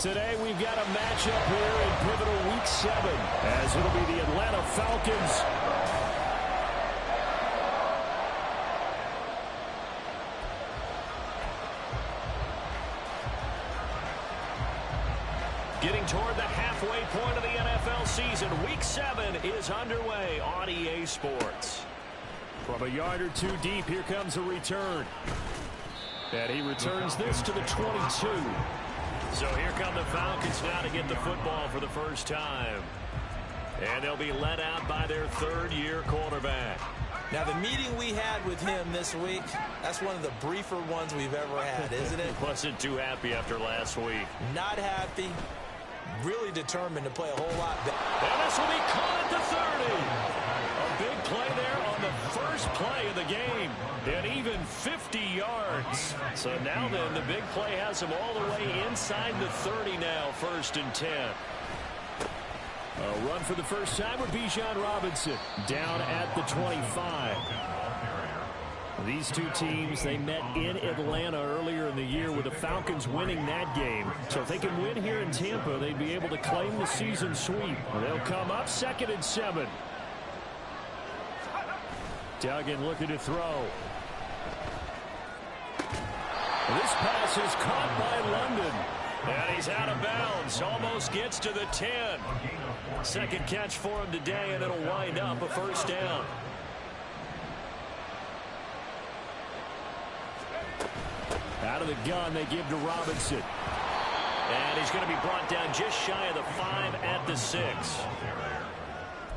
Today we've got a matchup here in pivotal week 7, as it'll be the Atlanta Falcons getting toward the halfway point of the NFL season. Week 7 is underway on EA Sports. From a yard or two deep, here comes a return. And he returns this to the 22. So here come the Falcons now to get the football for the first time. And they'll be led out by their third-year quarterback. Now, the meeting we had with him this week, that's one of the briefer ones we've ever had, isn't it? Wasn't too happy after last week. Not happy. Really determined to play a whole lot better. And this will be caught at the 30. A big play there on the first play of the game. And even 50 yards. So now then, the big play has him all the way inside the 30 now, 1st and 10. A run for the first time with Bijan Robinson down at the 25. These two teams, they met in Atlanta earlier in the year with the Falcons winning that game. So if they can win here in Tampa, they'd be able to claim the season sweep. They'll come up 2nd and 7. Duggan looking to throw. This pass is caught by London. And he's out of bounds. Almost gets to the 10. Second catch for him today, and it'll wind up a first down. Out of the gun, they give to Robinson. And he's going to be brought down just shy of the 5 at the 6.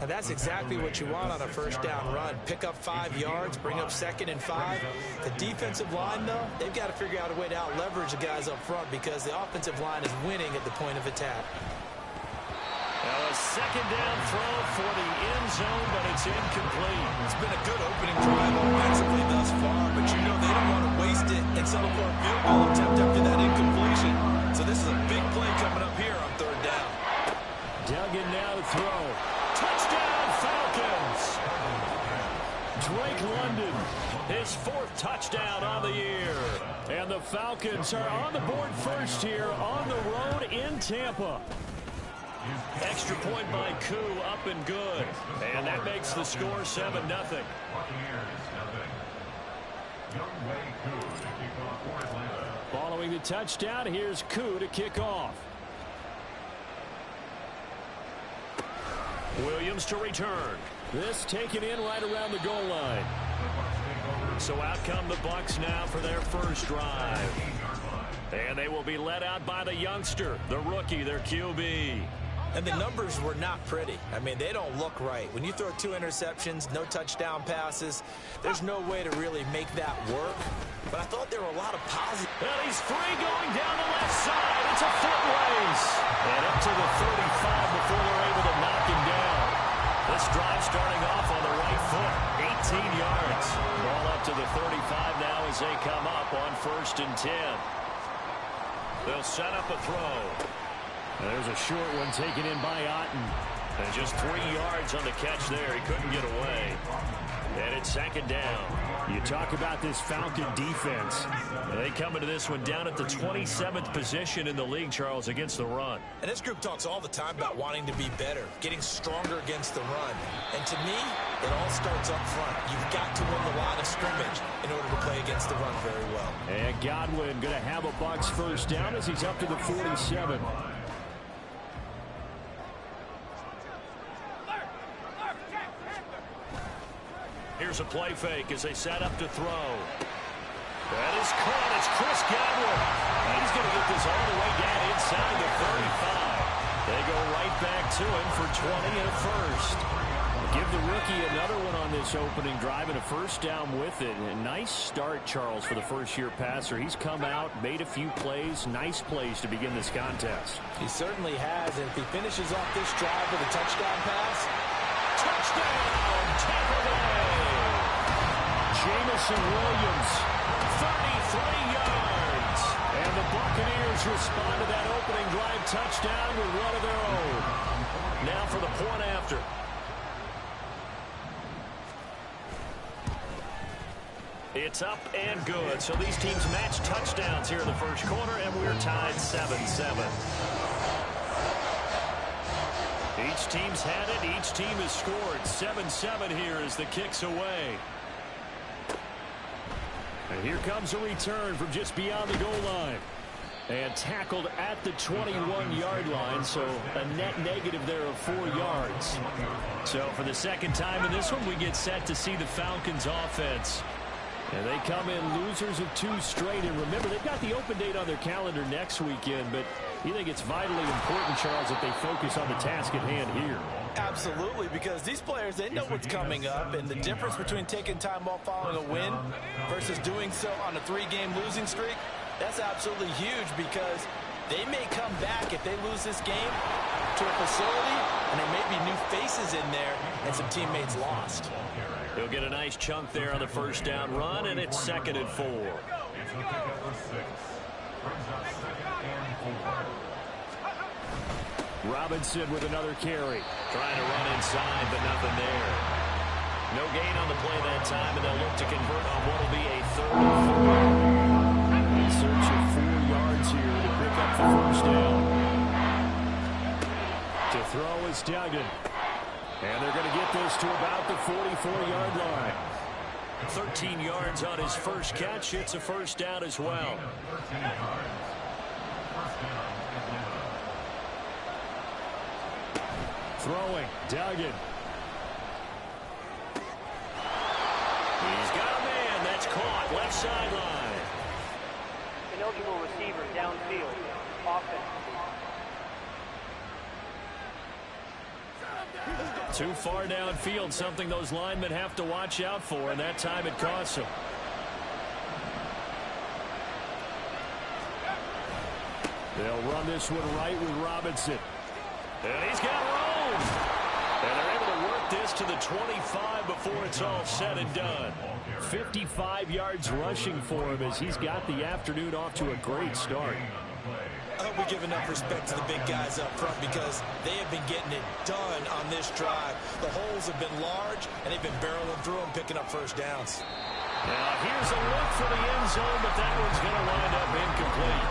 And that's exactly what you want on a first down run. Pick up 5 yards, bring up 2nd and 5. The defensive line, though, they've got to figure out a way to out-leverage the guys up front because the offensive line is winning at the point of attack. Now a 2nd down throw for the end zone, but it's incomplete. It's been a good opening drive offensively thus far, but you know they don't want to waste it and settle for a field goal attempt after that incompletion. So this is a big play coming up here on 3rd down. Duggan now to throw. Touchdown, Falcons! Drake London, his 4th touchdown on the year. And the Falcons are on the board first here on the road in Tampa. Extra point by Koo, up and good. And that makes the score 7-0. Following the touchdown, here's Koo to kick off. Williams to return. This taken in right around the goal line. So out come the Bucs now for their first drive. And they will be led out by the youngster, the rookie, their QB. And the numbers were not pretty. I mean, they don't look right. When you throw 2 interceptions, no touchdown passes, there's no way to really make that work. But I thought there were a lot of positive. And he's free going down the left side. It's a foot race. And up to the 35 before they're able to knock him down. This drive starting off on the right foot. 18 yards. Ball up to the 35 now as they come up on 1st and 10. They'll set up a throw. There's a short one taken in by Otten. And just 3 yards on the catch there. He couldn't get away. And it's 2nd down. You talk about this Falcon defense. They come into this one down at the 27th position in the league, Charles, against the run. And this group talks all the time about wanting to be better, getting stronger against the run. And to me, it all starts up front. You've got to win the line of scrimmage in order to play against the run very well. And Godwin going to have a Bucs first down as he's up to the 47. Here's a play fake as they set up to throw. That is caught. It's Chris Godwin. And he's going to get this all the way down inside the 35. They go right back to him for 20 and a first. Give the rookie another one on this opening drive and a first down with it. A nice start, Charles, for the first-year passer. He's come out, made a few plays, nice plays to begin this contest. He certainly has. And if he finishes off this drive with a touchdown pass, touchdown, Tampa Bay! Jamison Williams, 33 yards. And the Buccaneers respond to that opening drive touchdown with one of their own. Now for the point after. It's up and good. So these teams match touchdowns here in the first quarter, and we're tied 7-7. Each team's had it. Each team has scored. 7-7 here as the kick's away. And here comes a return from just beyond the goal line. And tackled at the 21-yard line, so a net negative there of 4 yards. So for the second time in this one, we get set to see the Falcons offense. And they come in losers of 2 straight. And remember, they've got the open date on their calendar next weekend, but you think it's vitally important, Charles, that they focus on the task at hand here. Absolutely, because these players, they know what's coming up, and the difference between taking time off following a win versus doing so on a 3-game losing streak, that's absolutely huge, because they may come back if they lose this game to a facility, and there may be new faces in there and some teammates lost. He'll get a nice chunk there on the first down run, and it's 2nd and 4. Robinson with another carry. Trying to run inside, but nothing there. No gain on the play that time, and they'll look to convert on what will be a 3rd and 4. In search of 4 yards here to pick up the first down. To throw is Duggan. And they're going to get this to about the 44-yard line. 13 yards on his first catch. It's a first down as well. Throwing, Duggan. He's got a man. That's caught. Left sideline. Ineligible receiver downfield. Offense. Too far downfield, something those linemen have to watch out for, and that time it costs them. They'll run this one right with Robinson. And he's got room. And they're able to work this to the 25 before it's all said and done. 55 yards rushing for him as he's got the afternoon off to a great start. I hope we give enough respect to the big guys up front, because they have been getting it done on this drive. The holes have been large, and they've been barreling through them, picking up first downs. Now here's a look for the end zone, but that one's going to wind up incomplete.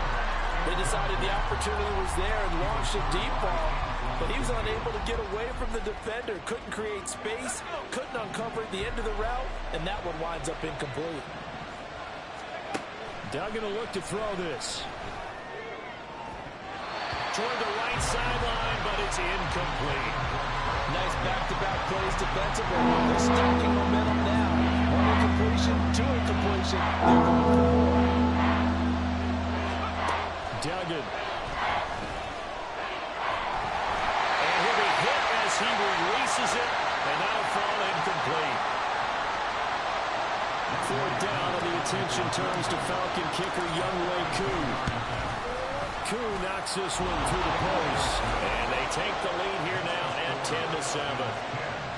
They decided the opportunity was there and launched a deep ball, but he was unable to get away from the defender, couldn't create space, couldn't uncover the end of the route, and that one winds up incomplete. Duggan will look to throw this. Toward the right sideline, but it's incomplete. Nice back-to-back plays defensively. They're stacking momentum now. 1 incompletion, 2 incompletion. They're going for more. Duggan. And he'll be hit as he releases it, and that'll fall incomplete. 4th down, and the attention turns to Falcon kicker Younghoe Koo. Koo knocks this one through the post. And they take the lead here now at 10-7.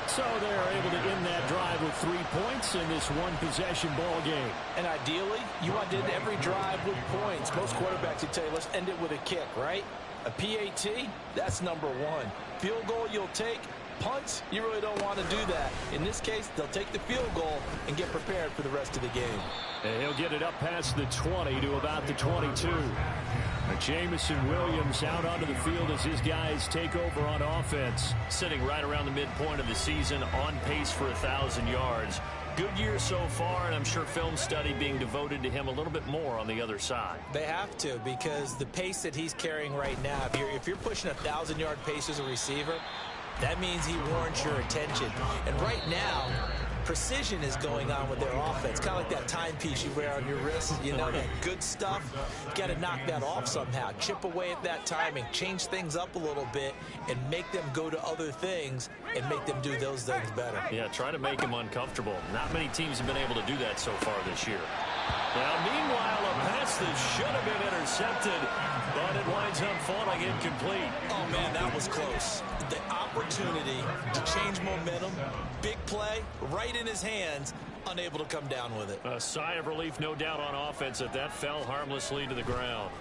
So they're able to end that drive with 3 points in this one-possession ball game. And ideally, you want to end every drive with points. Most quarterbacks would tell you, let's end it with a kick, right? A PAT, that's number 1. Field goal you'll take. Punts, you really don't want to do that. In this case, they'll take the field goal and get prepared for the rest of the game. And he'll get it up past the 20 to about the 22. Jamison Williams out onto the field as his guys take over on offense. Sitting right around the midpoint of the season, on pace for 1,000 yards. Good year so far, and I'm sure film study being devoted to him a little bit more on the other side. They have to, because the pace that he's carrying right now, if you're pushing 1,000-yard pace as a receiver, that means he warrants your attention. And right now, precision is going on with their offense. Kind of like that timepiece you wear on your wrist. You know, that good stuff. You got to knock that off somehow. Chip away at that timing. Change things up a little bit and make them go to other things and make them do those things better. Yeah, try to make them uncomfortable. Not many teams have been able to do that so far this year. Now, meanwhile, a pass that should have been intercepted, but it winds up falling incomplete. Oh, man, that was close. The opportunity to change momentum, big play, right in his hands, unable to come down with it. A sigh of relief, no doubt, on offense that fell harmlessly to the ground.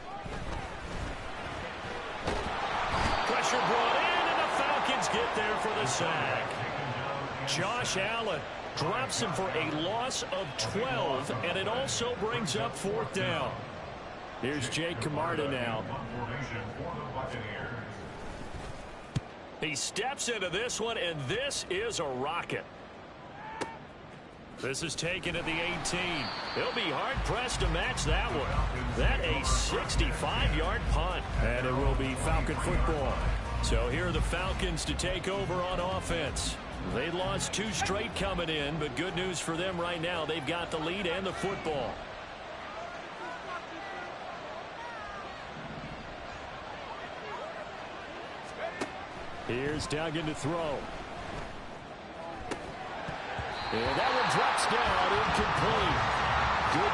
Pressure brought in, and the Falcons get there for the sack. Josh Allen Drops him for a loss of 12, and it also brings up 4th down. Here's Jake Camarda now. He steps into this one, and this is a rocket. This is taken at the 18. He'll be hard-pressed to match that one. That a 65-yard punt. And it will be Falcon football. So here are the Falcons to take over on offense. They lost 2 straight coming in, but good news for them right now. They've got the lead and the football. Here's Duggan to throw. And that one drops down, incomplete. Good.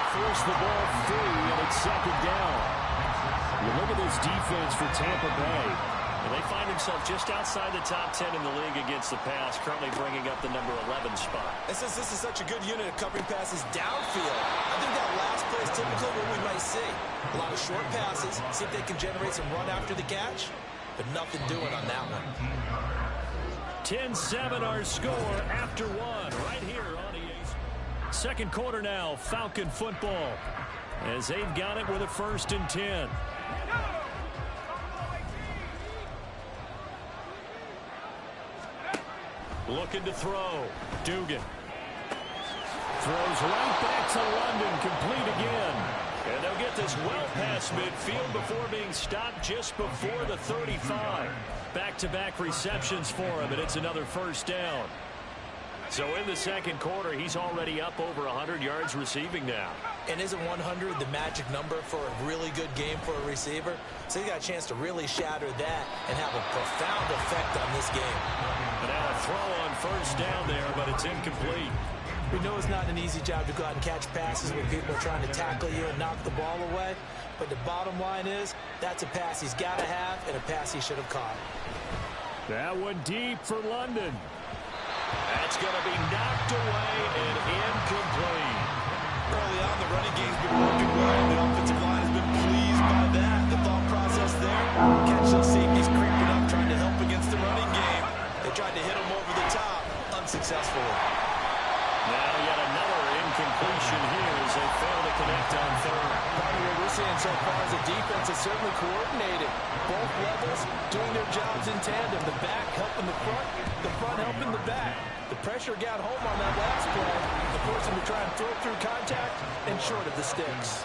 Force the ball free, and it's 2nd down. You look at this defense for Tampa Bay. And they find themselves just outside the top 10 in the league against the pass, currently bringing up the number 11 spot. This is such a good unit of covering passes downfield. I think that last play is typically what we might see. A lot of short passes, see if they can generate some run after the catch, but nothing doing on that one. 10-7 our score after 1 right here on EA. 2nd quarter now, Falcon football, as they've got it with a 1st and 10. Looking to throw. Dugan. Throws right back to London. Complete again. And they'll get this well past midfield before being stopped just before the 35. Back-to-back receptions for him, and it's another 1st down. So in the 2nd quarter, he's already up over 100 yards receiving now. And isn't 100 the magic number for a really good game for a receiver? So he got a chance to really shatter that and have a profound effect on this game. And now a throw on 1st down there, but it's incomplete. We know it's not an easy job to go out and catch passes when people are trying to tackle you and knock the ball away. But the bottom line is, that's a pass he's got to have and a pass he should have caught. That one deep for London. That's going to be knocked away and incomplete. Early on, the running game's been working well. The offensive line has been pleased by that. The thought process there, catch those safeties creeping up, trying to help against the running game. They tried to hit him over the top, unsuccessfully. Now yet another incompletion here as they fail to connect on 3rd. Part of what we're seeing so far is the defense is certainly coordinated. Both levels doing their jobs in tandem. The back helping the front helping the back. The pressure got home on that last play. The forcing to try and throw through contact and short of the sticks.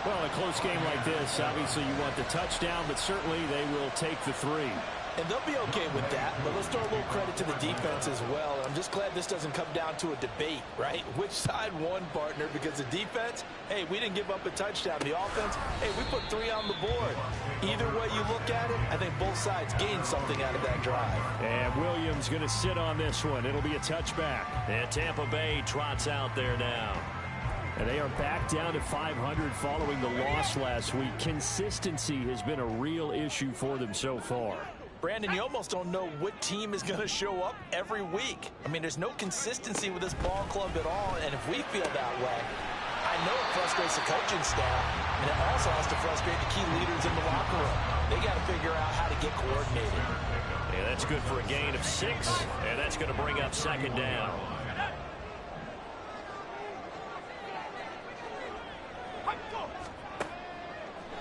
Well, in a close game like this, obviously you want the touchdown, but certainly they will take the 3. And they'll be okay with that, but let's throw a little credit to the defense as well. I'm just glad this doesn't come down to a debate, right? Which side won, partner? Because the defense, hey, we didn't give up a touchdown. The offense, hey, we put 3 on the board. Either way you look at it, I think both sides gained something out of that drive. And Williams going to sit on this one. It'll be a touchback. And Tampa Bay trots out there now. And they are back down to 500 following the loss last week. Consistency has been a real issue for them so far. Brandon, you almost don't know what team is going to show up every week. I mean, there's no consistency with this ball club at all, and if we feel that way, I know it frustrates the coaching staff, and it also has to frustrate the key leaders in the locker room. They got to figure out how to get coordinated. Yeah, that's good for a gain of 6, and that's going to bring up 2nd down.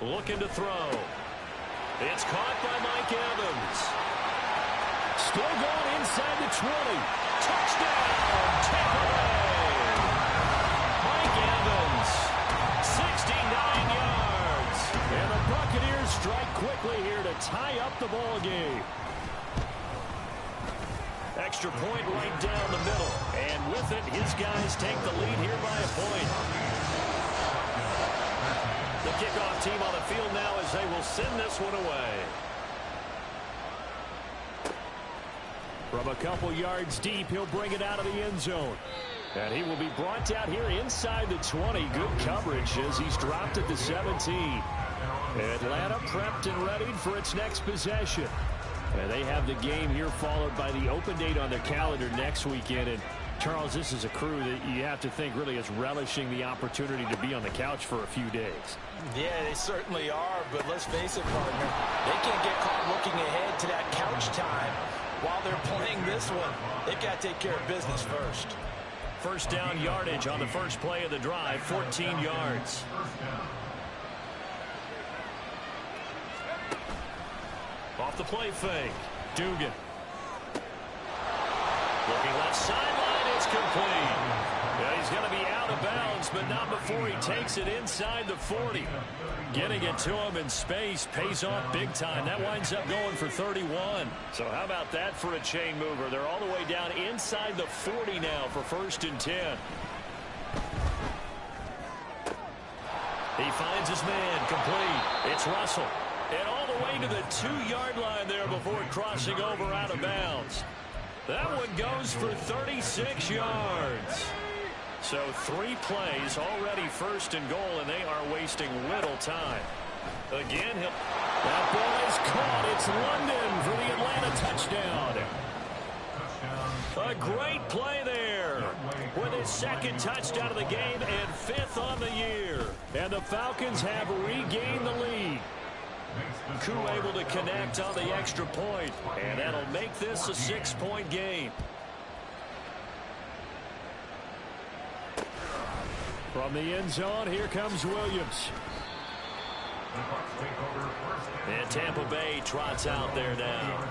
Looking to throw. It's caught by Mike Evans. Still going inside the 20. Touchdown, Tampa Bay. Mike Evans, 69 yards. And the Buccaneers strike quickly here to tie up the ball game. Extra point right down the middle. And with it, his guys take the lead here by a point. The kickoff team on the field now as they will send this one away. From a couple yards deep, he'll bring it out of the end zone. And he will be brought down here inside the 20. Good coverage as he's dropped at the 17. Atlanta prepped and readied for its next possession. And they have the game here followed by the open date on their calendar next weekend. And Charles, this is a crew that you have to think really is relishing the opportunity to be on the couch for a few days. Yeah, they certainly are, but let's face it, partner, they can't get caught looking ahead to that couch time while they're playing this one. They've got to take care of business first. First down yardage on the first play of the drive, 14 yards. Off the play fake, Dugan. Looking left sideline, it's complete. Yeah, he's going to be out of bounds, but not before he takes it inside the 40. Getting it to him in space pays off big time. That winds up going for 31. So how about that for a chain mover? They're all the way down inside the 40 now for 1st and 10. He finds his man, complete. It's Russell. And all the way to the 2-yard line there before crossing over out of bounds. That one goes for 36 yards. So 3 plays, already 1st and goal, and they are wasting little time. Again, that ball is caught. It's London for the Atlanta touchdown. A great play there with his 2nd touchdown of the game and 5th on the year. And the Falcons have regained the lead. Koo able to connect on the extra point, and that'll make this a 6-point game. From the end zone, here comes Williams. And Tampa Bay trots out there now.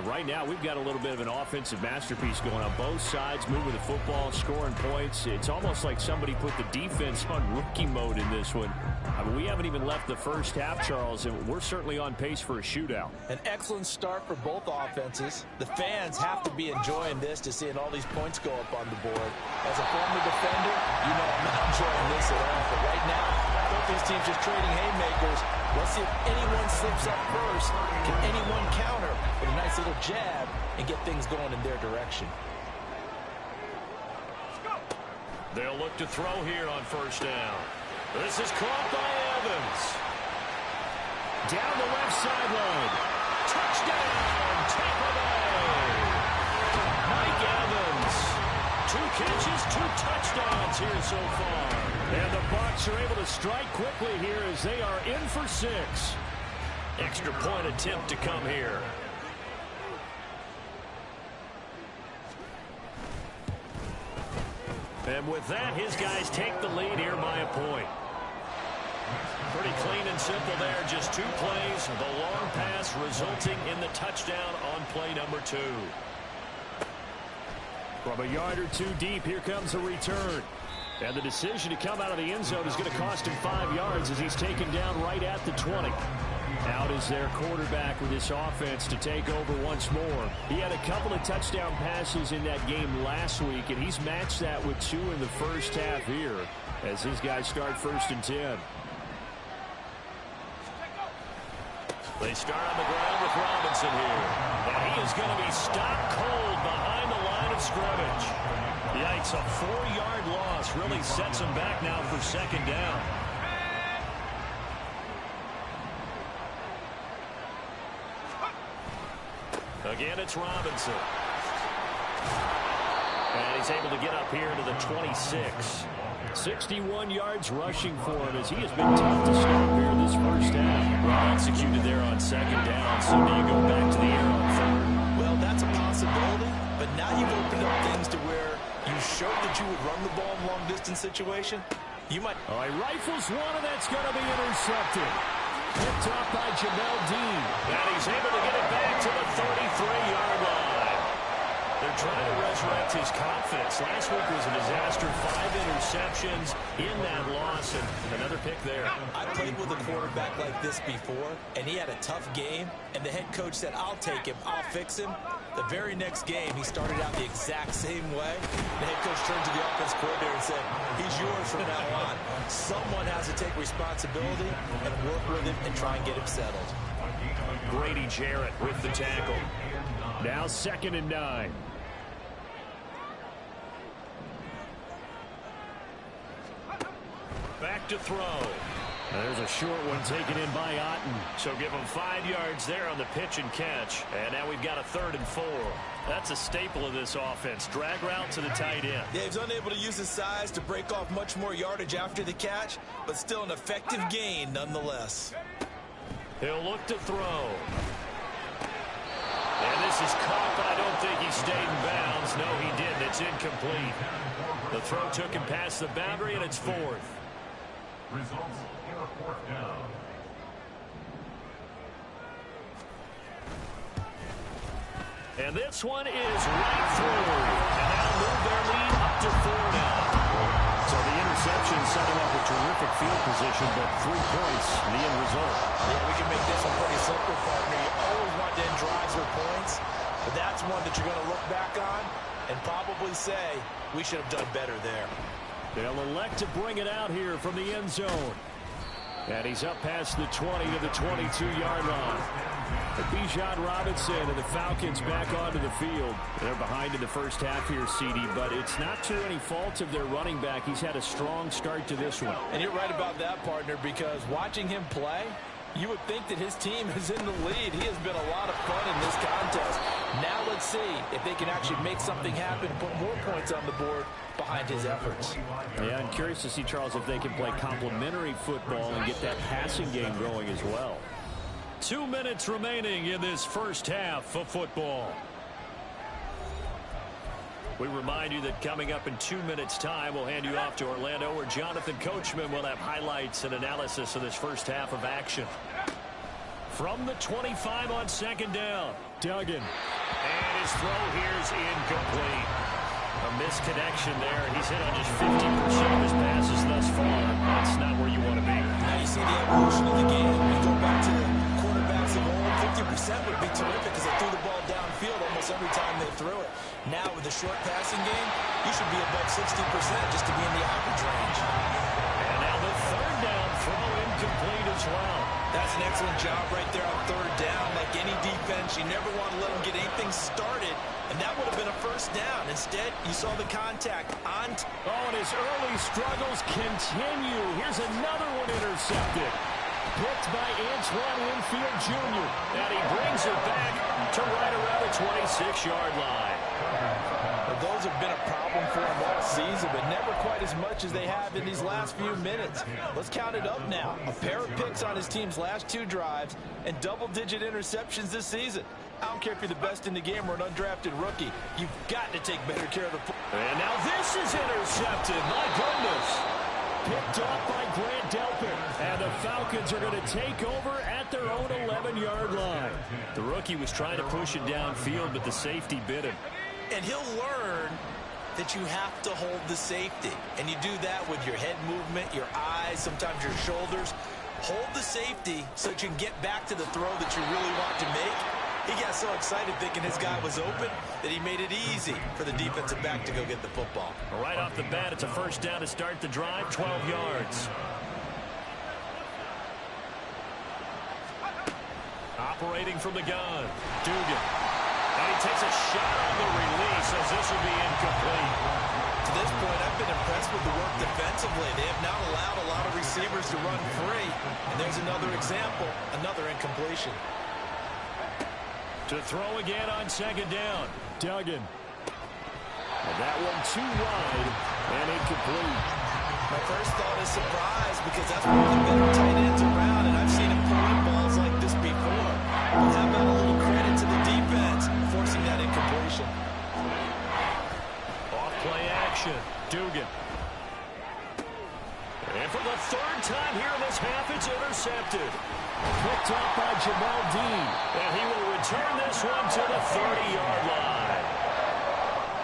Right now, we've got a little bit of an offensive masterpiece going on. Both sides moving the football, scoring points. It's almost like somebody put the defense on rookie mode in this one. I mean, we haven't even left the first half, Charles, and we're certainly on pace for a shootout. An excellent start for both offenses. The fans have to be enjoying this to seeing all these points go up on the board. As a former defender, you know I'm not enjoying this at all. But right now, both these teams just trading haymakers. Let's see if anyone slips up first. Can anyone counter with a nice little jab and get things going in their direction? They'll look to throw here on 1st down. This is caught by Evans. Down the left sideline. Touchdown, Tampa Bay. Mike Evans. 2 catches, 2 touchdowns here so far. And the Bucs are able to strike quickly here as they are in for 6. Extra point attempt to come here. And with that, his guys take the lead here by a point. Pretty clean and simple there. Just 2 plays. The long pass resulting in the touchdown on play number 2. From a yard or 2 deep, here comes a return. And the decision to come out of the end zone is going to cost him 5 yards as he's taken down right at the 20. Out is their quarterback with this offense to take over once more. He had a couple of touchdown passes in that game last week, and he's matched that with 2 in the first half here as his guys start 1st and 10. They start on the ground with Robinson here. And he is going to be stopped cold behind the line of scrimmage. Yikes, a 4-yard loss really sets him back now for 2nd down. Again, it's Robinson. And he's able to get up here to the 26. 61 yards rushing for him as he has been tough to stop here this first half. Well executed there on 2nd down. So do you go back to the air on 3rd? Well, that's a possibility, but now you've opened up things to where you showed that you would run the ball in long-distance situation. You might... All right, rifles one, and that's going to be intercepted. Picked up by Jamel Dean. And he's able to get it back to the 33-yard line. They're trying to resurrect his confidence. Last week was a disaster. 5 interceptions in that loss, and another pick there. I played with a quarterback like this before, and he had a tough game, and the head coach said, I'll take him, I'll fix him. The very next game, he started out the exact same way. The head coach turned to the offense coordinator and said, he's yours from now on. Someone has to take responsibility and work with him and try and get him settled. Grady Jarrett with the tackle. Now 2nd and 9. Back to throw. There's a short one taken in by Otten. So give him 5 yards there on the pitch and catch. And now we've got a 3rd and 4. That's a staple of this offense. Drag route to the tight end. Yeah, he's unable to use his size to break off much more yardage after the catch, but still an effective gain nonetheless. He'll look to throw. And this is caught, but I don't think he stayed in bounds. No, he didn't. It's incomplete. The throw took him past the boundary, and it's 4th. Results in a 4th down. And this one is right through. And that'll move their lead up to 4 now. So the interception setting up a terrific field position, but 3 points in the end result. Yeah, we can make this one pretty simple, partner. You always want to end drives with points, but that's one that you're going to look back on and probably say, we should have done better there. They'll elect to bring it out here from the end zone. And he's up past the 20 to the 22-yard line. Bijan Robinson and the Falcons back onto the field. They're behind in the first half here, CD, but it's not to any fault of their running back. He's had a strong start to this one. And you're right about that, partner, because watching him play, you would think that his team is in the lead. He has been a lot of fun in this contest. Now let's see if they can actually make something happen, put more points on the board behind his efforts. Yeah, I'm curious to see, Charles, if they can play complementary football and get that passing game going as well. 2 minutes remaining in this first half of football. We remind you that coming up in 2 minutes' time, we'll hand you off to Orlando, where Jonathan Coachman will have highlights and analysis of this first half of action. From the 25 on 2nd down, Duggan. And his throw here is incomplete. A misconnection there. He's hit on just 50% of his passes thus far. That's not where you want to be. Now you see the evolution of the game. We go back to the quarterbacks of old. 50% would be terrific because they threw the ball downfield almost every time they threw it. Now with the short passing game, you should be above 60% just to be in the average range. And now the 3rd down throw incomplete as well. That's an excellent job right there on 3rd down. Like any defense, you never want to let them get anything started, and that would have been a 1st down. Instead, you saw the contact on. And his early struggles continue. Here's another one intercepted. Picked by Antoine Winfield Jr. And he brings it back to right around the 26-yard line. Well, those have been a problem for him all season, but never quite as much as they have in these last few minutes. Let's count it up now. A pair of picks on his team's last 2 drives and double-digit interceptions this season. I don't care if you're the best in the game or an undrafted rookie. You've got to take better care of the football. And now this is intercepted. My goodness. Picked off by Grant Delpit. And the Falcons are going to take over at their own 11-yard line. The rookie was trying to push it downfield, but the safety bit him. And he'll learn that you have to hold the safety. And you do that with your head movement, your eyes, sometimes your shoulders. Hold the safety so that you can get back to the throw that you really want to make. He got so excited thinking his guy was open that he made it easy for the defensive back to go get the football. Right off the bat, it's a 1st down to start the drive, 12 yards. Operating from the gun, Dugan. And he takes a shot on the release as this will be incomplete. To this point, I've been impressed with the work defensively. They have not allowed a lot of receivers to run free. And there's another example, another incompletion. To throw again on 2nd down, Duggan. And that one too wide and incomplete. My first thought is surprise because that's one of the better tight ends around, and I've seen him pull in balls like this before. But how about a little credit to the defense forcing that incompletion? Off play action, Dugan. And for the 3rd time here in this half, it's intercepted. Picked up by Jamal Dean. And he will return this one to the 30-yard line.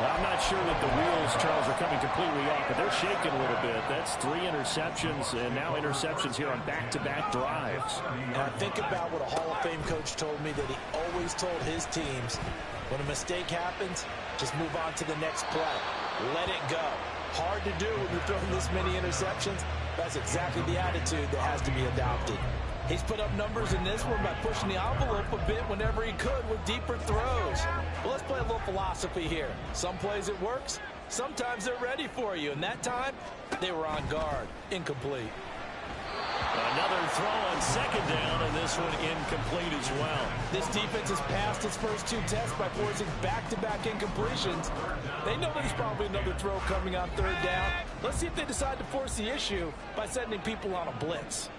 Now, I'm not sure that the wheels, Charles, are coming completely off, but they're shaking a little bit. That's 3 interceptions, and now interceptions here on back-to-back drives. Now, think about what a Hall of Fame coach told me, that he always told his teams, when a mistake happens, just move on to the next play. Let it go. Hard to do when you're throwing this many interceptions. That's exactly the attitude that has to be adopted. He's put up numbers in this one by pushing the envelope a bit whenever he could with deeper throws. Well, let's play a little philosophy here. Some plays it works. Sometimes they're ready for you. And that time, they were on guard. Incomplete. Another throw on second down, and this one incomplete as well. This defense has passed its first 2 tests by forcing back-to-back incompletions. They know there's probably another throw coming on third down. Let's see if they decide to force the issue by sending people on a blitz.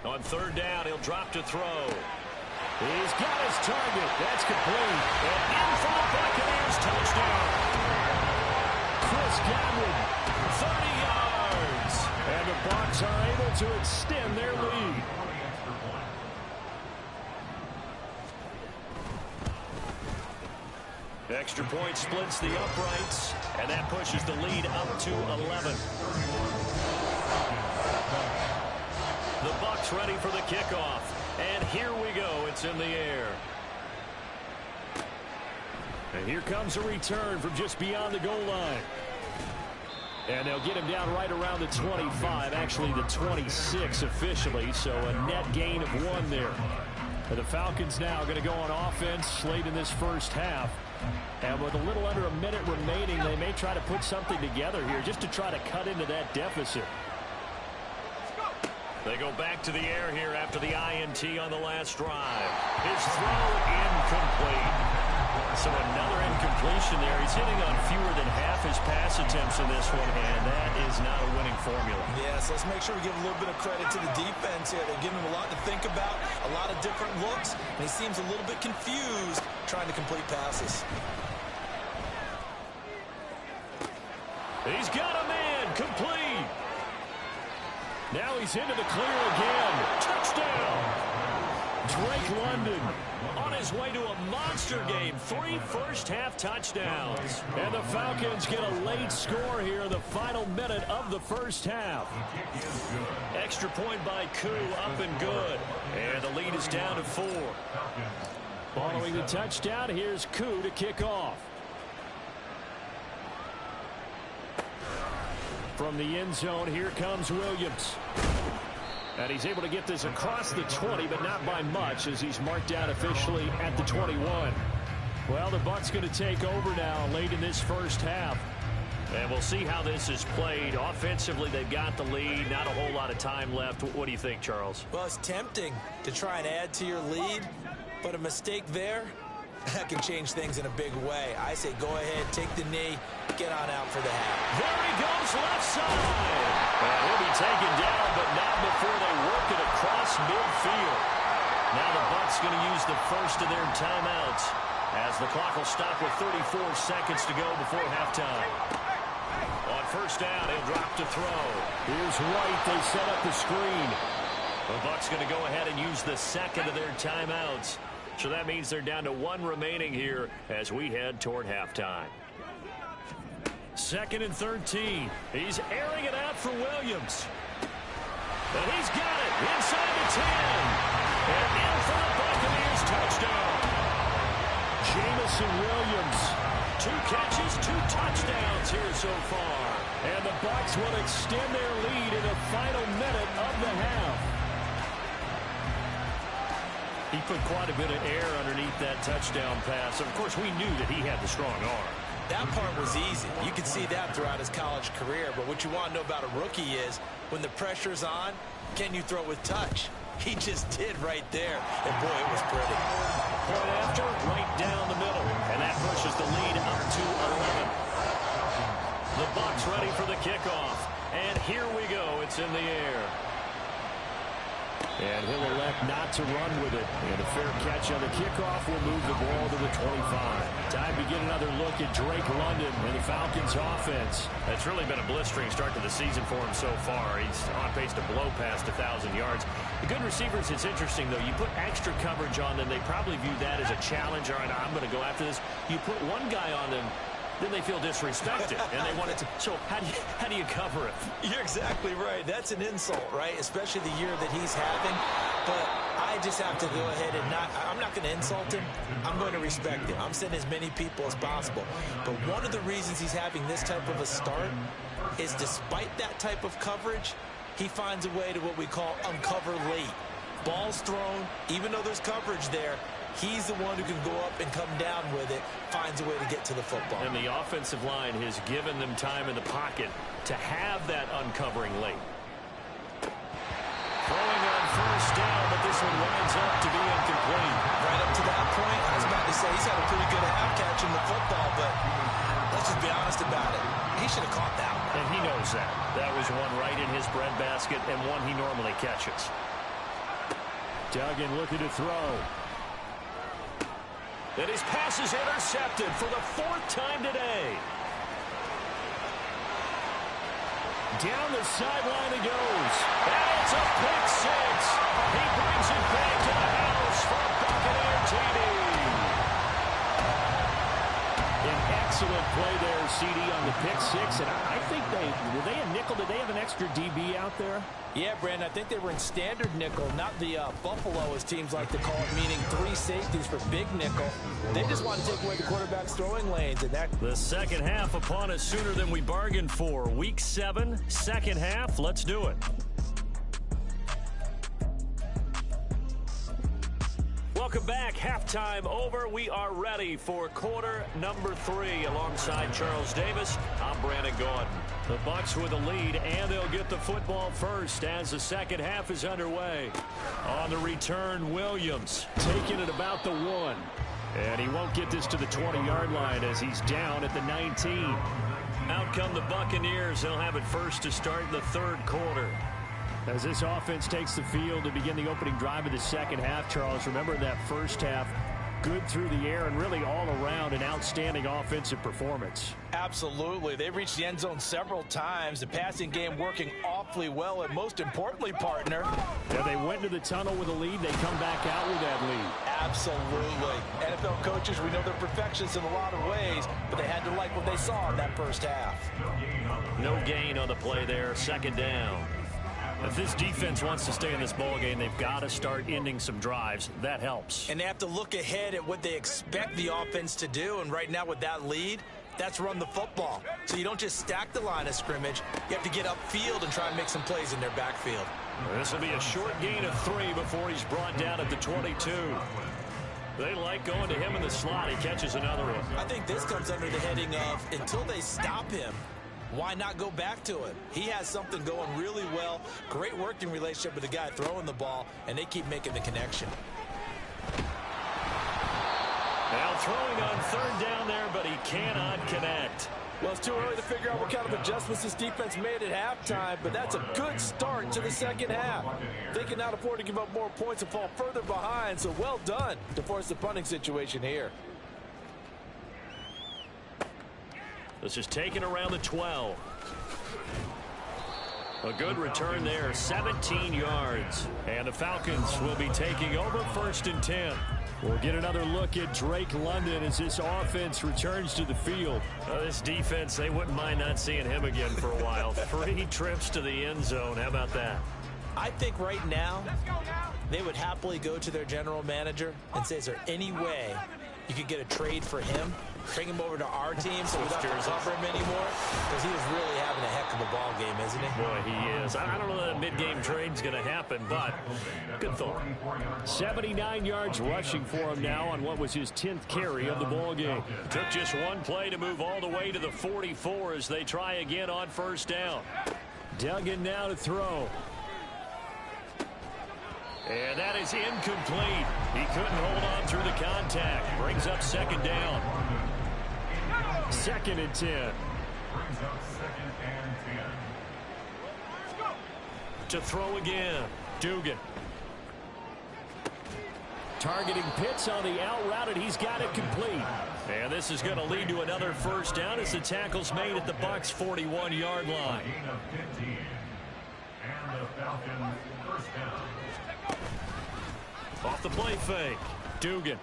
On third down, he'll drop to throw. He's got his target. That's complete. And in for the Buccaneers, touchdown. Chris Godwin, 30 yards. And the Bucs are able to extend their lead. Extra point splits the uprights, and that pushes the lead up to 11. The Bucs ready for the kickoff. And here we go. It's in the air. And here comes a return from just beyond the goal line. And they'll get him down right around the 25, actually the 26 officially, so a net gain of 1 there. And the Falcons now going to go on offense late in this first half. And with a little under a minute remaining, they may try to put something together here just to try to cut into that deficit. They go back to the air here after the INT on the last drive. His throw incomplete. So another incompletion there. He's hitting on fewer than half his pass attempts in this one, and that is not a winning formula. Yes, let's make sure we give a little bit of credit to the defense here. They're giving him a lot to think about, a lot of different looks, and he seems a little bit confused trying to complete passes. He's got a man complete. Now he's into the clear again. Touchdown. Drake London on his way to a monster game. 3 first-half touchdowns. And the Falcons get a late score here in the final minute of the first half. Extra point by Koo, up and good. And the lead is down to 4. Following the touchdown, here's Koo to kick off. From the end zone, here comes Williams. And he's able to get this across the 20, but not by much, as he's marked down officially at the 21. Well, the Bucs going to take over now late in this first half. And we'll see how this is played. Offensively, they've got the lead. Not a whole lot of time left. What do you think, Charles? Well, it's tempting to try and add to your lead, but a mistake there, that can change things in a big way. I say go ahead, take the knee, get on out for the half. There he goes, left side. And he'll be taken down, but not before they work it across midfield. Now the Bucs going to use the first of their timeouts, as the clock will stop with 34 seconds to go before halftime. On first down, he'll drop to throw. Here's White. They set up the screen. The Bucs going to go ahead and use the second of their timeouts. So that means they're down to 1 remaining here as we head toward halftime. 2nd and 13. He's airing it out for Williams. And he's got it inside the 10. And in for the Buccaneers touchdown. Jamison Williams. 2 catches, 2 touchdowns here so far. And the Bucs will extend their lead in the final minute of the half. He put quite a bit of air underneath that touchdown pass. Of course, we knew that he had the strong arm. That part was easy. You could see that throughout his college career. But what you want to know about a rookie is when the pressure's on, can you throw with touch? He just did right there. And, boy, it was pretty. Point after, right down the middle. And that pushes the lead up to 11. The Bucs ready for the kickoff. And here we go. It's in the air. And he'll elect not to run with it. And a fair catch on the kickoff will move the ball to the 25. Time to get another look at Drake London and the Falcons offense. It's really been a blistering start to the season for him so far. He's on pace to blow past 1,000 yards. The good receivers, it's interesting, though. You put extra coverage on them, they probably view that as a challenge. All right, I'm going to go after this. You put one guy on them, then they feel disrespected, and they want it to. So how do you cover it? You're exactly right. That's an insult, right? Especially the year that he's having. But I just have to go ahead and I'm not going to insult him. I'm going to respect him. I'm sending as many people as possible. But one of the reasons he's having this type of a start is despite that type of coverage, he finds a way to what we call uncover late. Ball's thrown, even though there's coverage there, he's the one who can go up and come down with it, finds a way to get to the football. And the offensive line has given them time in the pocket to have that uncovering late. this one winds up to be incomplete. Right up to that point, I was about to say he's had a pretty good half catching the football, but let's just be honest about it. He should have caught that one. And he knows that. That was one right in his breadbasket and one he normally catches. Duggan looking to throw. And his pass is intercepted for the 4th time today. Down the sideline he goes. And it's a pick six. He brings it back to the house for a Buccaneer TD. An excellent play there, CD, on the pick six. And I think were they a nickel? Did they have an extra DB out there? Yeah, Brandon, I think they were in standard nickel, not the Buffalo, as teams like to call it, meaning 3 safeties for big nickel. They just want to take away the quarterback's throwing lanes. And that. The second half upon us sooner than we bargained for. Week 7, second half. Let's do it. Welcome back. Halftime over. We are ready for quarter number 3. Alongside Charles Davis, I'm Brandon Gordon. The Bucs with a lead, and they'll get the football first as the second half is underway. On the return, Williams taking it about the 1. And he won't get this to the 20-yard line as he's down at the 19. Out come the Buccaneers. They'll have it first to start the 3rd quarter. As this offense takes the field to begin the opening drive of the second half, Charles, remember that first half, good through the air and really all around an outstanding offensive performance. Absolutely. They reached the end zone several times. The passing game working awfully well, and most importantly, partner. Yeah, they went to the tunnel with a lead. They come back out with that lead. Absolutely. NFL coaches, we know they're perfectionists in a lot of ways, but they had to like what they saw in that first half. No gain on the play there. Second down. If this defense wants to stay in this ballgame, they've got to start ending some drives. That helps. And they have to look ahead at what they expect the offense to do. And right now with that lead, that's run the football. So you don't just stack the line of scrimmage. You have to get upfield and try and make some plays in their backfield. This will be a short gain of 3 before he's brought down at the 22. They like going to him in the slot. He catches another one. I think this comes under the heading of until they stop him, why not go back to it? He has something going really well. Great working relationship with the guy throwing the ball, and they keep making the connection. Now throwing on 3rd down there, but he cannot connect. Well, it's too early to figure out what kind of adjustments this defense made at halftime, but that's a good start to the second half. They cannot afford to give up more points and fall further behind, so well done to force the punting situation here. This is taken around the 12. A good return there, 17 yards. And the Falcons will be taking over 1st and 10. We'll get another look at Drake London as this offense returns to the field. This defense, they wouldn't mind not seeing him again for a while. 3 trips to the end zone. How about that? I think right now they would happily go to their general manager and say, is there any way you could get a trade for him? Bring him over to our team so we don't have to cover him anymore? Because he is really having a heck of a ball game, isn't he? Boy, he is. I don't know that a mid-game trade's going to happen, but good thought. 79 yards rushing for him now on what was his 10th carry of the ball game. Took just one play to move all the way to the 44 as they try again on 1st down. Duggan now to throw. And that is incomplete. He couldn't hold on through the contact. Brings up 2nd down. 2nd and 10. Brings up 2nd and 10. To throw again. Dugan. Targeting Pitts on the out route, and he's got it complete. And this is going to lead to another 1st down as the tackle's made at the Bucs' 41-yard line. Gain of 15. And the Falcons 1st down. Off the play fake. Dugan.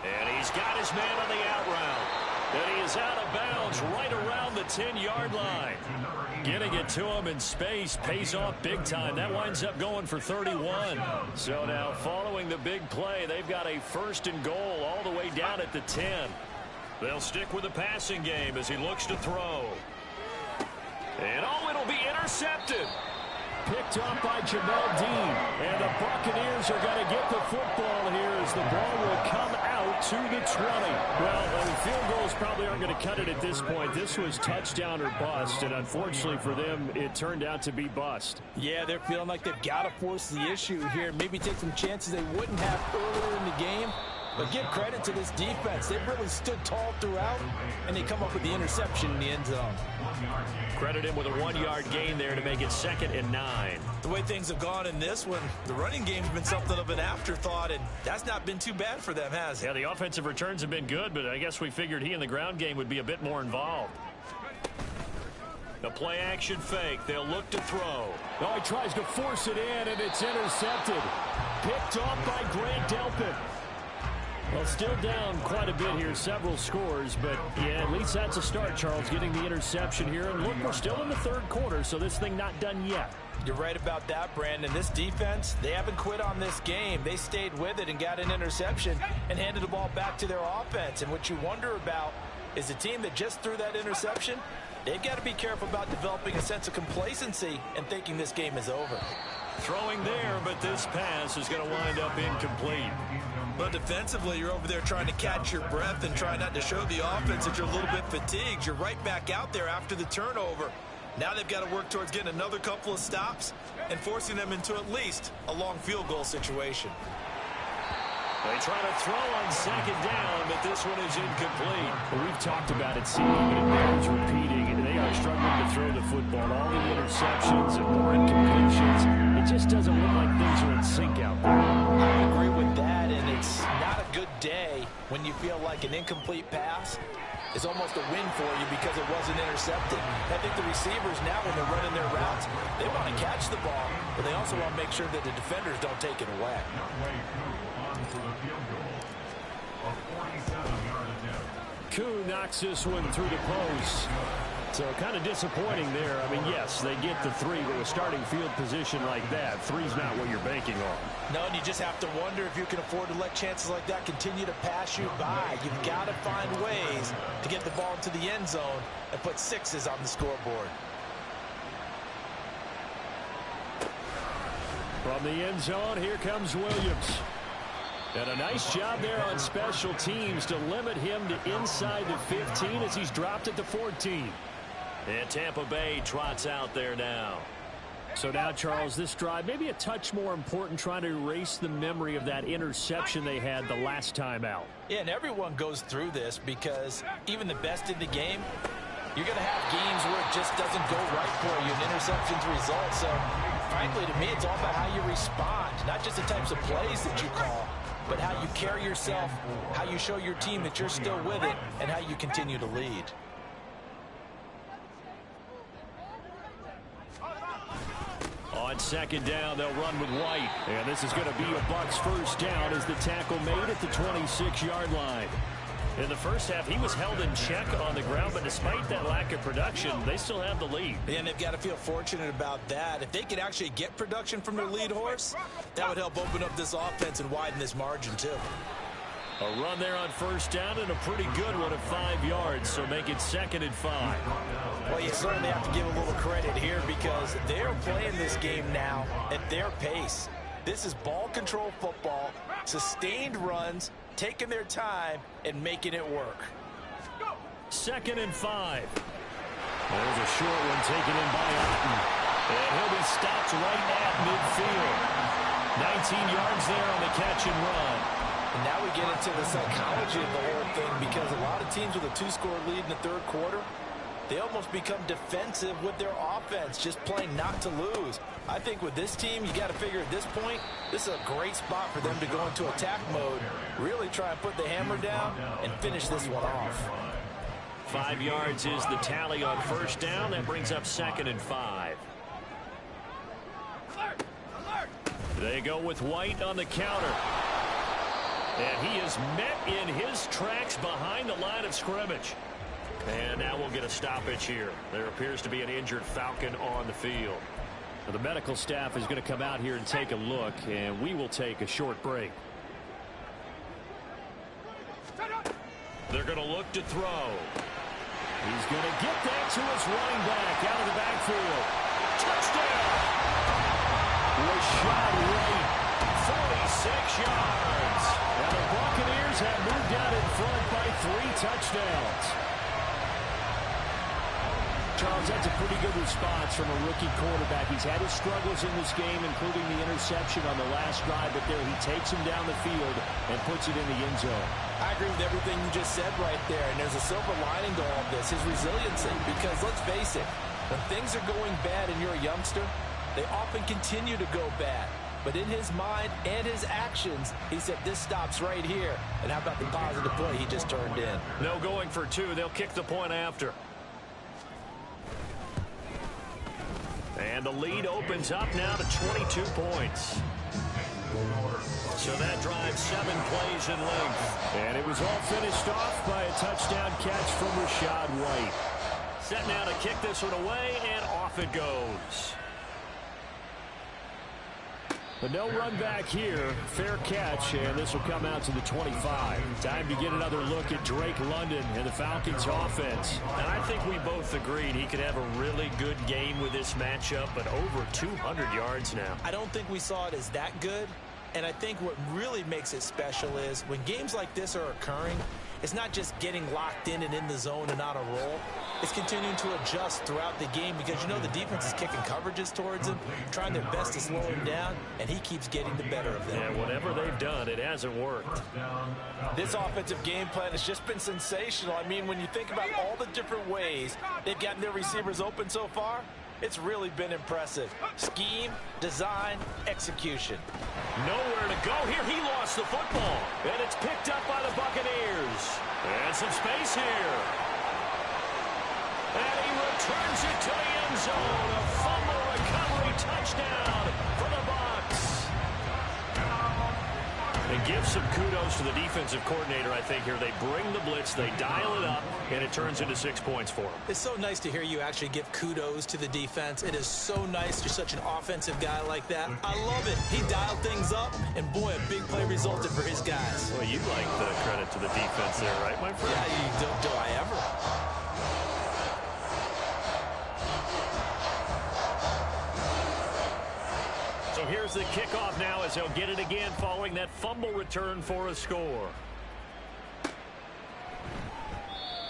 And he's got his man on the out route. And he is out of bounds right around the 10-yard line. Getting it to him in space pays off big time. That winds up going for 31. So now following the big play, they've got a 1st and goal all the way down at the 10. They'll stick with the passing game as he looks to throw. And oh, it'll be intercepted. Picked off by Jamel Dean. And the Buccaneers are going to get the football here as the ball will come out to the 20. Well, the field goal's probably aren't going to cut it at this point. This was touchdown or bust, and unfortunately for them, it turned out to be bust. Yeah, they're feeling like they've got to force the issue here. Maybe take some chances they wouldn't have earlier in the game. But give credit to this defense. They've really stood tall throughout, and they come up with the interception in the end zone. Credit him with a 1-yard gain there to make it 2nd and 9. The way things have gone in this one, the running game's been something of an afterthought, and that's not been too bad for them, has it? Yeah, the offensive returns have been good, but I guess we figured he in the ground game would be a bit more involved. The play action fake. They'll look to throw. Oh, he tries to force it in, and it's intercepted. Picked off by Grant Delpit. Well, still down quite a bit here, several scores, but yeah, at least that's a start, Charles, getting the interception here. And look, we're still in the 3rd quarter, so this thing not done yet. You're right about that, Brandon. This defense, they haven't quit on this game. They stayed with it and got an interception and handed the ball back to their offense. And what you wonder about is the team that just threw that interception, they've got to be careful about developing a sense of complacency and thinking this game is over. Throwing there, but this pass is going to wind up incomplete. But defensively, you're over there trying to catch your breath and try not to show the offense that you're a little bit fatigued. You're right back out there after the turnover. Now they've got to work towards getting another couple of stops and forcing them into at least a long field goal situation. They try to throw on 2nd down, but this one is incomplete. Well, we've talked about it, Steve, but it bears repeating. They are struggling to throw the football. All the interceptions and more incompletions. It just doesn't look like things are in sync out there. I agree with that, and it's not a good day when you feel like an incomplete pass is almost a win for you because it wasn't intercepted. I think the receivers now, when they're running their routes, they want to catch the ball, but they also want to make sure that the defenders don't take it away. Koo knocks this one through the post. So kind of disappointing there. I mean, yes, they get the 3 with a starting field position like that. 3's not what you're banking on. No, and you just have to wonder if you can afford to let chances like that continue to pass you by. You've got to find ways to get the ball into the end zone and put 6s on the scoreboard. From the end zone, here comes Williams. And a nice job there on special teams to limit him to inside the 15 as he's dropped at the 14. And Tampa Bay trots out there now. So now, Charles, this drive maybe a touch more important, trying to erase the memory of that interception they had the last time out. Yeah, and everyone goes through this because even the best in the game, you're going to have games where it just doesn't go right for you, and interceptions result. So, frankly, to me, it's all about how you respond, not just the types of plays that you call, but how you carry yourself, how you show your team that you're still with it, and how you continue to lead. On 2nd down, they'll run with White. And this is going to be a Bucs 1st down as the tackle made at the 26-yard line. In the first half, he was held in check on the ground, but despite that lack of production, they still have the lead. And they've got to feel fortunate about that. If they could actually get production from their lead horse, that would help open up this offense and widen this margin, too. A run there on 1st down and a pretty good one of 5 yards, so make it 2nd and 5. Well, you certainly have to give a little credit here because they're playing this game now at their pace. This is ball control football, sustained runs, taking their time and making it work. 2nd and 5. There's a short one taken in by Otten. And he'll be stopped right at midfield. 19 yards there on the catch and run. And now we get into the psychology of the whole thing because a lot of teams with a 2-score lead in the 3rd quarter, they almost become defensive with their offense, just playing not to lose. I think with this team, you got to figure at this point, this is a great spot for them to go into attack mode, really try and put the hammer down and finish this one off. 5 yards is the tally on 1st down. That brings up 2nd and 5. They go with White on the counter. And he is met in his tracks behind the line of scrimmage. And now we'll get a stoppage here. There appears to be an injured Falcon on the field. Now, the medical staff is going to come out here and take a look, and we will take a short break. They're going to look to throw. He's going to get that to his running back out of the backfield. Touchdown! Rashad White, 46 yards. And the Buccaneers have moved out in front by 3 touchdowns. Charles, that's a pretty good response from a rookie quarterback. He's had his struggles in this game, including the interception on the last drive, but there he takes him down the field and puts it in the end zone. I agree with everything you just said right there, and there's a silver lining to all of this, his resiliency, because let's face it, when things are going bad and you're a youngster, they often continue to go bad. But in his mind and his actions, he said, this stops right here. And how about the positive play he just turned in? No going for 2. They'll kick the point after. And the lead opens up now to 22 points. So that drives 7 plays in length. And it was all finished off by a touchdown catch from Rashad White. Set now to kick this one away, and off it goes. But no run back here. Fair catch, and this will come out to the 25. Time to get another look at Drake London and the Falcons' offense. And I think we both agreed he could have a really good game with this matchup, but over 200 yards now. I don't think we saw it as that good. And I think what really makes it special is when games like this are occurring, it's not just getting locked in and in the zone and on a roll. It's continuing to adjust throughout the game because, you know, the defense is kicking coverages towards him, trying their best to slow him down, and he keeps getting the better of them. Yeah, whatever they've done, it hasn't worked. This offensive game plan has just been sensational. I mean, when you think about all the different ways they've gotten their receivers open so far, it's really been impressive. Scheme, design, execution. Nowhere to go here. He lost the football. And it's picked up by the Buccaneers. And some space here. And he returns it to the end zone. A fumble recovery touchdown for the Bucs. And give some kudos to the defensive coordinator, I think, here. They bring the blitz, they dial it up, and it turns into 6 points for them. It's so nice to hear you actually give kudos to the defense. It is so nice. You're such an offensive guy like that. I love it. He dialed things up, and boy, a big play resulted for his guys. Well, you like the credit to the defense there, right, my friend? Yeah, do I ever? So here's the kickoff now as he'll get it again following that fumble return for a score.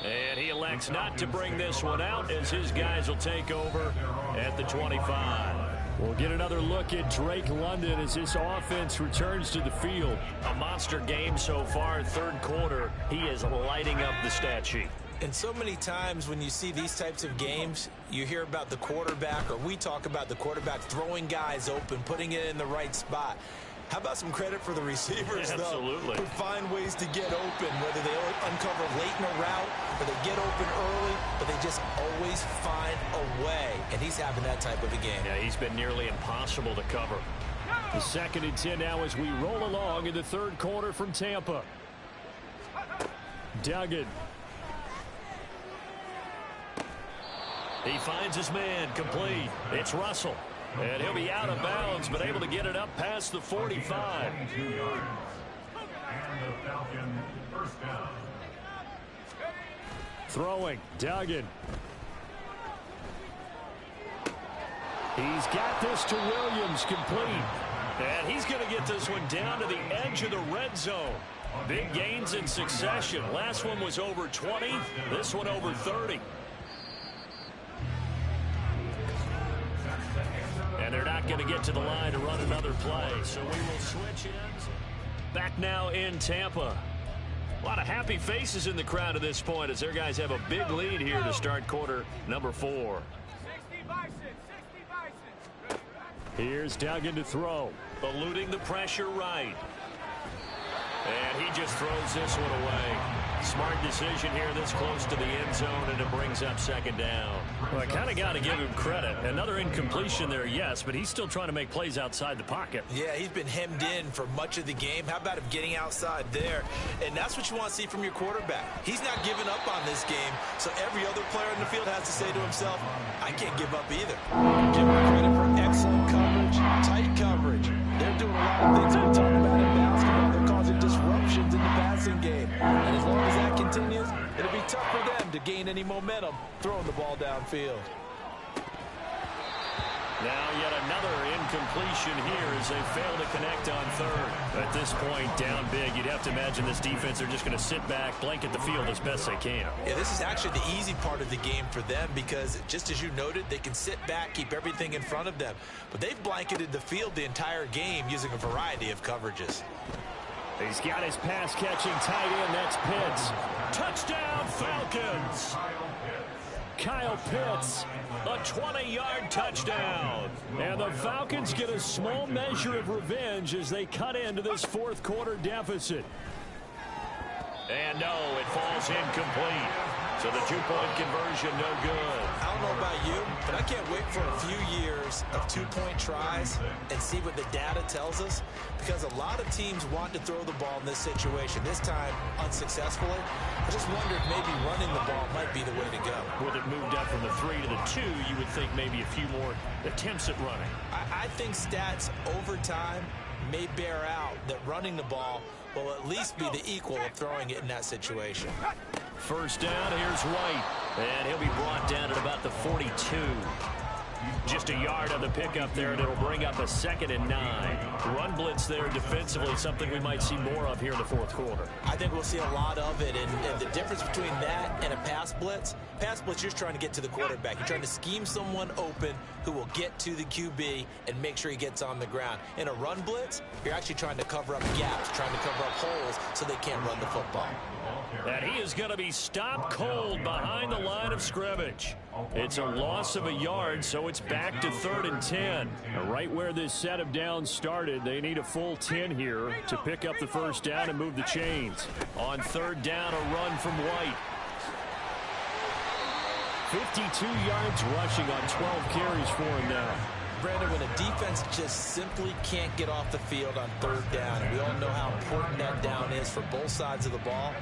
And he elects not to bring this one out as his guys will take over at the 25. We'll get another look at Drake London as this offense returns to the field. A monster game so far, third quarter. He is lighting up the stat sheet. And so many times when you see these types of games, you hear about the quarterback, or we talk about the quarterback throwing guys open, putting it in the right spot. How about some credit for the receivers, though? Absolutely. Who find ways to get open, whether they uncover late in a route or they get open early, but they just always find a way. And he's having that type of a game. Yeah, he's been nearly impossible to cover. The 2nd and 10 now as we roll along in the third quarter from Tampa. Duggan. He finds his man complete. It's Russell. And he'll be out of bounds, but able to get it up past the 45. And the Falcon first down. Throwing. Duggan. He's got this to Williams, complete. And he's going to get this one down to the edge of the red zone. Big gains in succession. Last one was over 20. This one over 30. And they're not going to get to the line to run another play. So we will switch ends. Back now in Tampa. A lot of happy faces in the crowd at this point as their guys have a big lead here to start quarter number 4. Here's Duggan to throw. Eluding the pressure right. And he just throws this one away. Smart decision here this close to the end zone, and it brings up 2nd down. Well, I kind of got to give him credit. Another incompletion there, yes, but he's still trying to make plays outside the pocket. Yeah, he's been hemmed in for much of the game. How about him getting outside there? And that's what you want to see from your quarterback. He's not giving up on this game, so every other player in the field has to say to himself, I can't give up either. Give him credit for excellent coverage, tight coverage. They're doing a lot of things we talk about in basketball. They're causing disruptions in the passing game. And as long as that continues, it'll be tough for them to gain any momentum throwing the ball downfield. Now yet another incompletion here as they fail to connect on third. At this point, down big, you'd have to imagine this defense are just going to sit back, blanket the field as best they can. Yeah, this is actually the easy part of the game for them because, just as you noted, they can sit back, keep everything in front of them. But they've blanketed the field the entire game using a variety of coverages. He's got his pass-catching tight end. That's Pitts. Touchdown, Falcons! Kyle Pitts, a 20-yard touchdown. And the Falcons get a small measure of revenge as they cut into this fourth quarter deficit. And no, it falls incomplete. So the two-point conversion, no good. I don't know about you, but I can't wait for a few years of two-point tries and see what the data tells us, because a lot of teams want to throw the ball in this situation. This time, unsuccessfully. I just wondered maybe running the ball might be the way to go. With it moved up from the 3 to the 2, you would think maybe a few more attempts at running. I think stats over time may bear out that running the ball will at least be the equal of throwing it in that situation. First down, here's White. And he'll be brought down at about the 42. Just a yard on the pickup there, and it'll bring up a 2nd and 9. Run blitz there defensively, something we might see more of here in the fourth quarter. I think we'll see a lot of it, and the difference between that and a pass blitz, you're just trying to get to the quarterback. You're trying to scheme someone open who will get to the QB and make sure he gets on the ground. In a run blitz, you're actually trying to cover up gaps, trying to cover up holes so they can't run the football. And he is going to be stopped cold behind the line of scrimmage. It's a loss of a yard, so it's back to 3rd and 10. Right where this set of downs started, they need a full 10 here to pick up the first down and move the chains. On 3rd down, a run from White. 52 yards rushing on 12 carries for him now. Brandon, when a defense just simply can't get off the field on 3rd down, and we all know how important that down is for both sides of the ball,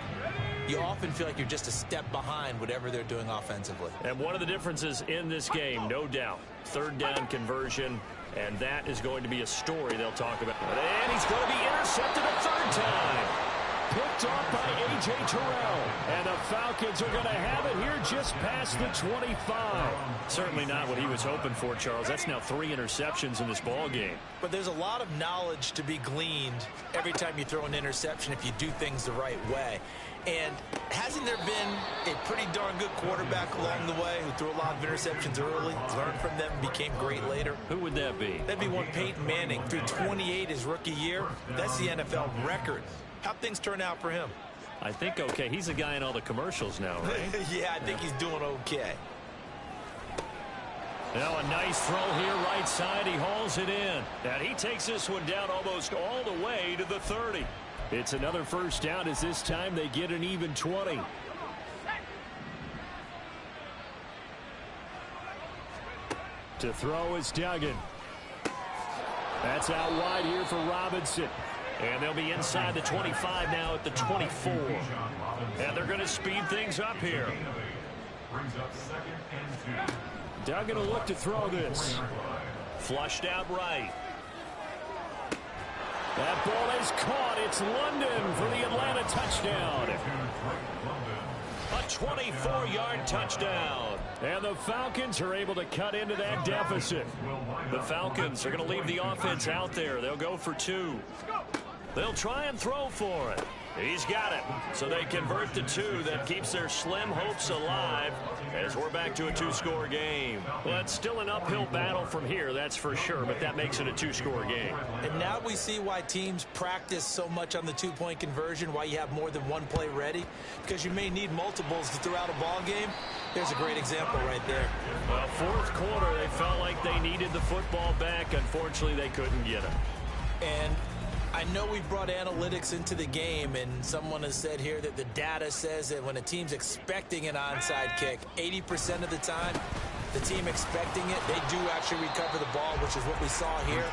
you often feel like you're just a step behind whatever they're doing offensively. And one of the differences in this game, no doubt, 3rd down conversion, and that is going to be a story they'll talk about. And he's going to be intercepted a 3rd time. Picked off by A.J. Terrell. And the Falcons are going to have it here just past the 25. Certainly not what he was hoping for, Charles. That's now 3 interceptions in this ball game. But there's a lot of knowledge to be gleaned every time you throw an interception if you do things the right way. And hasn't there been a pretty darn good quarterback along the way who threw a lot of interceptions early, learned from them, and became great later? Who would that be? That'd be one Peyton Manning. Threw 28 his rookie year. That's the NFL record. How'd things turn out for him? I think okay. He's a guy in all the commercials now, right? Yeah, I think he's doing okay. Now a nice throw here right side. He hauls it in. And he takes this one down almost all the way to the 30. It's another first down as this time they get an even 20. To throw is Duggan. That's out wide here for Robinson. And they'll be inside the 25 now at the 24. And they're going to speed things up here. Duggan will look to throw this. Flushed out right. That ball is caught. It's London for the Atlanta touchdown. A 24-yard touchdown. And the Falcons are able to cut into that deficit. The Falcons are going to leave the offense out there. They'll go for 2. They'll try and throw for it. He's got it. So they convert the 2. That keeps their slim hopes alive as we're back to a 2-score game. Well, it's still an uphill battle from here, that's for sure, but that makes it a 2-score game. And now we see why teams practice so much on the 2-point conversion, why you have more than one play ready, because you may need multiples to throw out a ball game. There's a great example right there. Well, fourth quarter, they felt like they needed the football back. Unfortunately, they couldn't get it. And I know we've brought analytics into the game, and someone has said here that the data says that when a team's expecting an onside kick, 80% of the time, the team expecting it, they do actually recover the ball, which is what we saw here.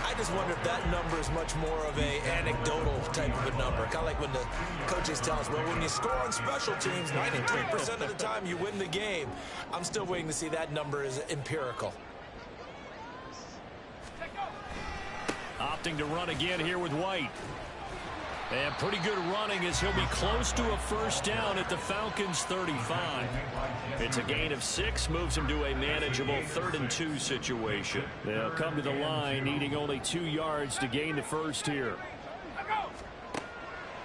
I just wonder if that number is much more of a anecdotal type of a number. Kind of like when the coaches tell us, well, when you score on special teams, 93% of the time you win the game. I'm still waiting to see that number is empirical. Opting to run again here with White. And pretty good running as he'll be close to a first down at the Falcons' 35. It's a gain of 6, moves him to a manageable 3rd and 2 situation. They'll come to the line needing only 2 yards to gain the first here.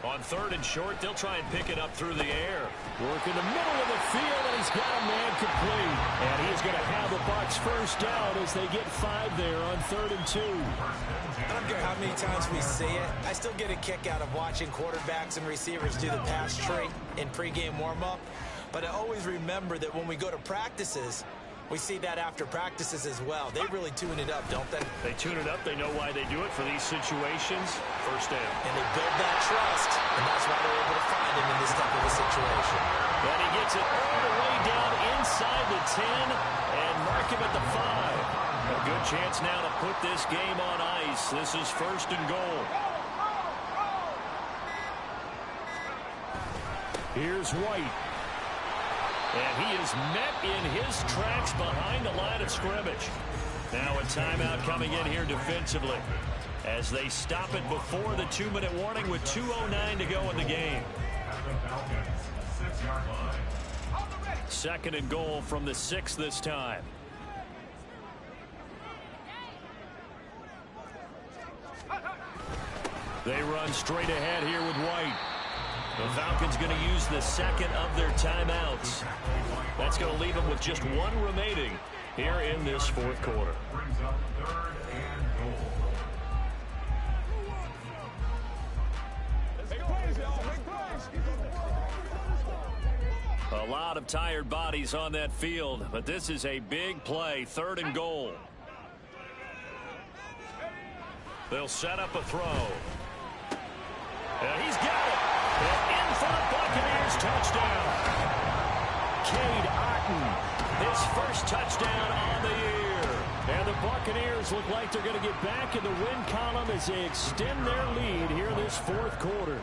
On 3rd and short, they'll try and pick it up through the air. Work in the middle of the field, and he's got a man complete. And he's going to have the Bucs first down as they get 5 there on 3rd and 2. I don't care how many times we see it. I still get a kick out of watching quarterbacks and receivers do the pass tree in pregame warm-up. But I always remember that when we go to practices, we see that after practices as well. They really tune it up, don't they? They tune it up. They know why they do it for these situations. First down. And they build that trust, and that's why they're able to find him in this type of a situation. And he gets it all the way down inside the 10 and mark him at the 5. A good chance now to put this game on ice. This is 1st and goal. Here's White. And he is met in his tracks behind the line of scrimmage. Now a timeout coming in here defensively as they stop it before the 2-minute warning with 2:09 to go in the game. 2nd and goal from the 6 this time. They run straight ahead here with White. The Falcons going to use the 2nd of their timeouts. That's going to leave them with just 1 remaining here in this 4th quarter. A lot of tired bodies on that field, but this is a big play, 3rd and goal. They'll set up a throw. And he's got it. And in for the Buccaneers, touchdown. Cade Otton, his first touchdown on the year. And the Buccaneers look like they're going to get back in the win column as they extend their lead here in this 4th quarter.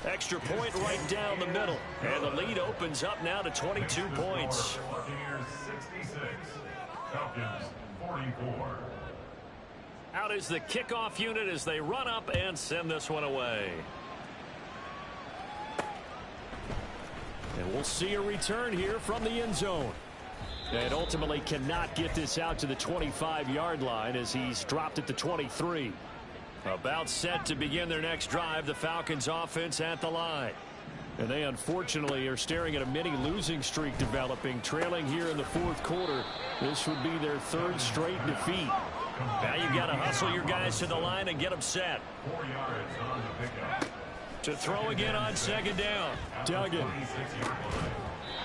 Extra point right down the middle. And the lead opens up now to 22 points. Buccaneers 66, Falcons 44. Out is the kickoff unit as they run up and send this one away. And we'll see a return here from the end zone. And ultimately cannot get this out to the 25-yard line as he's dropped at the 23. About set to begin their next drive, the Falcons offense at the line. And they unfortunately are staring at a mini losing streak developing, trailing here in the 4th quarter. This would be their 3rd straight defeat. Now you've got to hustle your guys to the line and get them set. 4 yards on the pickup. To throw again on 2nd down. Duggan.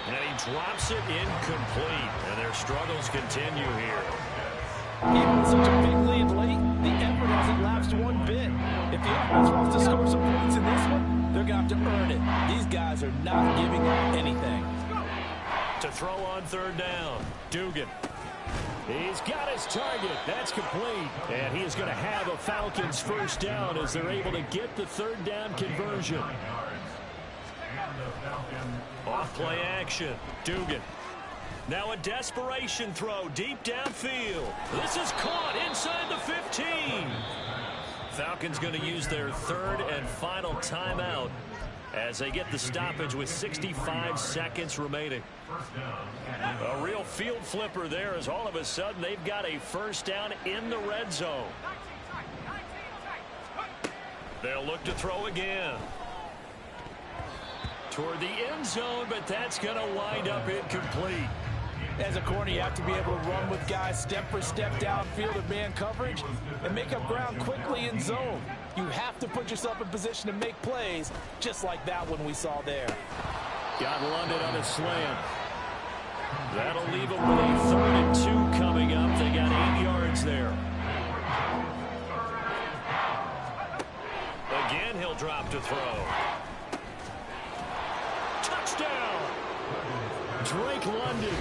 And he drops it incomplete. And their struggles continue here. Even with such a big lead late, the effort hasn't lapsed one bit. If the offense wants to score some points in this one, they're going to have to earn it. These guys are not giving up anything. To throw on 3rd down. Dugan. He's got his target. That's complete. And he is going to have a Falcons first down as they're able to get the 3rd down conversion. Off play action. Dugan. Now a desperation throw deep downfield. This is caught inside the 15. Falcons going to use their 3rd and final timeout as they get the stoppage with 65 seconds remaining. A real field flipper there as all of a sudden they've got a first down in the red zone. They'll look to throw again. Toward the end zone, but that's going to wind up incomplete. As a corner, you have to be able to run with guys step for step downfield of man coverage and make up ground quickly in zone. You have to put yourself in position to make plays, just like that one we saw there. Got London on a slant. That'll leave them with a 3rd and 2 coming up. They got 8 yards there. Again, he'll drop to throw. Touchdown! Drake London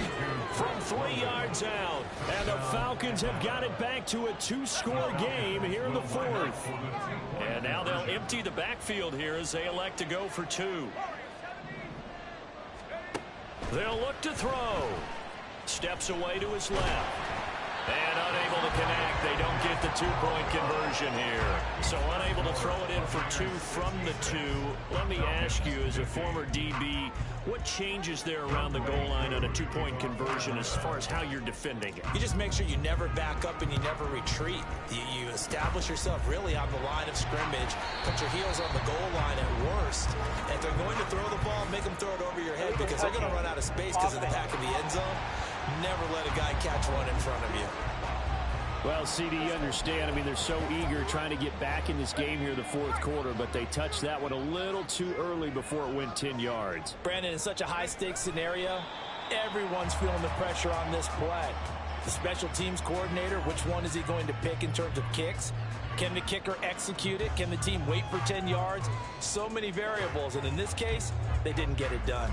from 3 yards out. And the Falcons have got it back to a 2-score game here in the 4th. And now they'll empty the backfield here as they elect to go for 2. They'll look to throw. Steps away to his left. And unable to connect. They don't get the two-point conversion here. So unable to throw it in for two from the two. Let me ask you, as a former DB, what changes there around the goal line on a two-point conversion as far as how you're defending it? You just make sure you never back up and you never retreat. You establish yourself really on the line of scrimmage, put your heels on the goal line at worst. And if they're going to throw the ball, make them throw it over your head because they're going to run out of space because of the back of the end zone. Never let a guy catch one in front of you. Well, CD, you understand. I mean, they're so eager trying to get back in this game here in the fourth quarter, but they touched that one a little too early before it went 10 yards. Brandon, in such a high-stakes scenario, everyone's feeling the pressure on this play. The special teams coordinator, which one is he going to pick in terms of kicks? Can the kicker execute it? Can the team wait for 10 yards? So many variables, and in this case, they didn't get it done.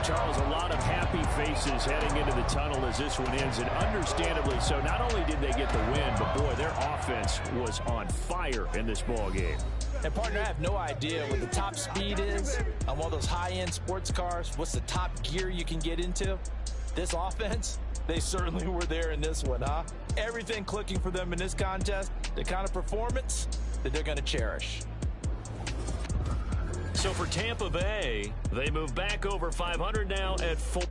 Charles, a lot of happy faces heading into the tunnel as this one ends, and understandably so. Not only did they get the win, but boy, their offense was on fire in this ball game. And partner, I have no idea what the top speed is on one of those high-end sports cars. What's the top gear you can get into? This offense, they certainly were there in this one, huh? Everything clicking for them in this contest, the kind of performance that they're going to cherish. So for Tampa Bay, they move back over 500 now at 4.